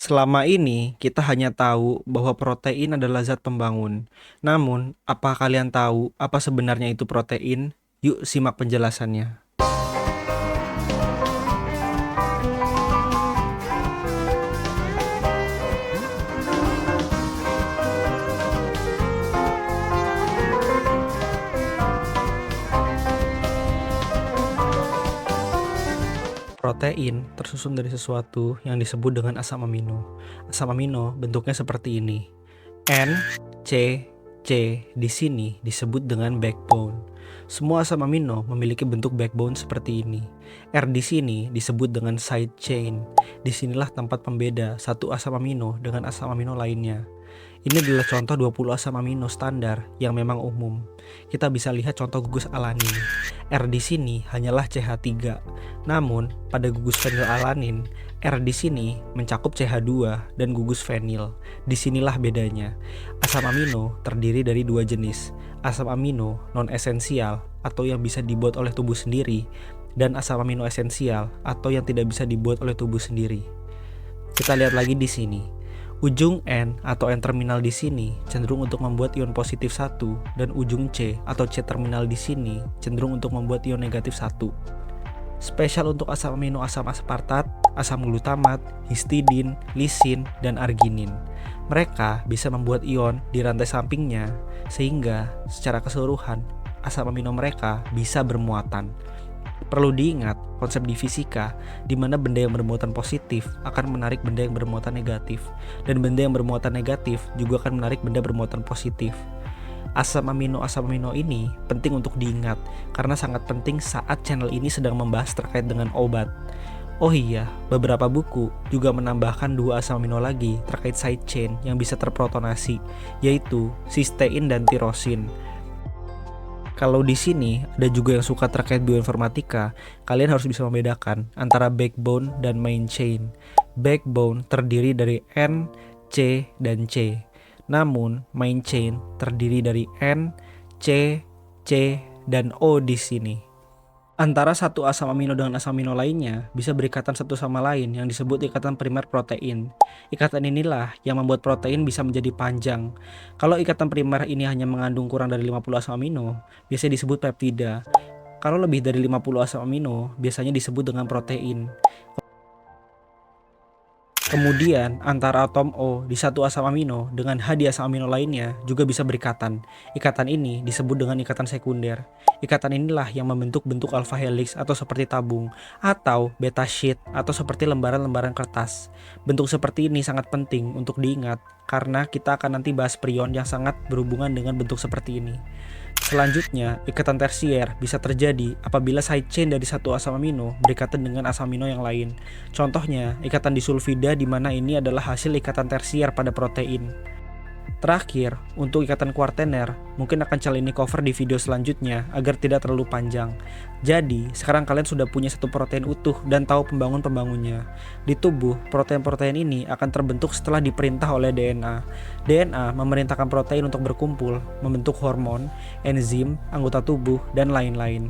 Selama ini, kita hanya tahu bahwa protein adalah zat pembangun. Namun, apa kalian tahu apa sebenarnya itu protein? Yuk simak penjelasannya. Protein tersusun dari sesuatu yang disebut dengan asam amino. Asam amino bentuknya seperti ini. N, C, C di sini disebut dengan backbone. Semua asam amino memiliki bentuk backbone seperti ini. R di sini disebut dengan side chain. Disinilah tempat pembeda satu asam amino dengan asam amino lainnya. Ini adalah contoh 20 asam amino standar yang memang umum. Kita bisa lihat contoh gugus alanin. R di sini hanyalah CH3. Namun, pada gugus fenilalanin, R di sini mencakup CH2 dan gugus fenil. Disinilah bedanya. Asam amino terdiri dari dua jenis. Asam amino non-esensial atau yang bisa dibuat oleh tubuh sendiri, dan asam amino esensial atau yang tidak bisa dibuat oleh tubuh sendiri. Kita lihat lagi di sini. Ujung N atau N terminal di sini cenderung untuk membuat ion positif 1 dan ujung C atau C terminal di sini cenderung untuk membuat ion negatif 1. Spesial untuk asam amino asam aspartat, asam glutamat, histidin, lisin, dan arginin. Mereka bisa membuat ion di rantai sampingnya sehingga secara keseluruhan asam amino mereka bisa bermuatan. Perlu diingat konsep di fisika di mana benda yang bermuatan positif akan menarik benda yang bermuatan negatif, dan benda yang bermuatan negatif juga akan menarik benda bermuatan positif. Asam amino ini penting untuk diingat karena sangat penting saat channel ini sedang membahas terkait dengan obat. Oh iya, beberapa buku juga menambahkan dua asam amino lagi terkait side chain yang bisa terprotonasi, yaitu sistein dan tirosin. Kalau di sini ada juga yang suka terkait bioinformatika, kalian harus bisa membedakan antara backbone dan main chain. Backbone terdiri dari N, C, dan C. Namun, main chain terdiri dari N, C, C, dan O di sini. Antara satu asam amino dengan asam amino lainnya bisa berikatan satu sama lain yang disebut ikatan primer protein. Ikatan inilah yang membuat protein bisa menjadi panjang. Kalau ikatan primer ini hanya mengandung kurang dari 50 asam amino, biasanya disebut peptida. Kalau lebih dari 50 asam amino, biasanya disebut dengan protein. Kemudian, antara atom O di satu asam amino dengan H di asam amino lainnya juga bisa berikatan. Ikatan ini disebut dengan ikatan sekunder. Ikatan inilah yang membentuk bentuk alpha helix atau seperti tabung, atau beta sheet atau seperti lembaran-lembaran kertas. Bentuk seperti ini sangat penting untuk diingat karena kita akan nanti bahas prion yang sangat berhubungan dengan bentuk seperti ini. Selanjutnya, ikatan tersier bisa terjadi apabila side chain dari satu asam amino berikatan dengan asam amino yang lain. Contohnya, ikatan disulfida di mana ini adalah hasil ikatan tersier pada protein. Terakhir, untuk ikatan kuartener, mungkin akan kalian cover di video selanjutnya agar tidak terlalu panjang. Jadi, sekarang kalian sudah punya satu protein utuh dan tahu pembangun-pembangunnya. Di tubuh, protein-protein ini akan terbentuk setelah diperintah oleh DNA. DNA memerintahkan protein untuk berkumpul, membentuk hormon, enzim, anggota tubuh, dan lain-lain.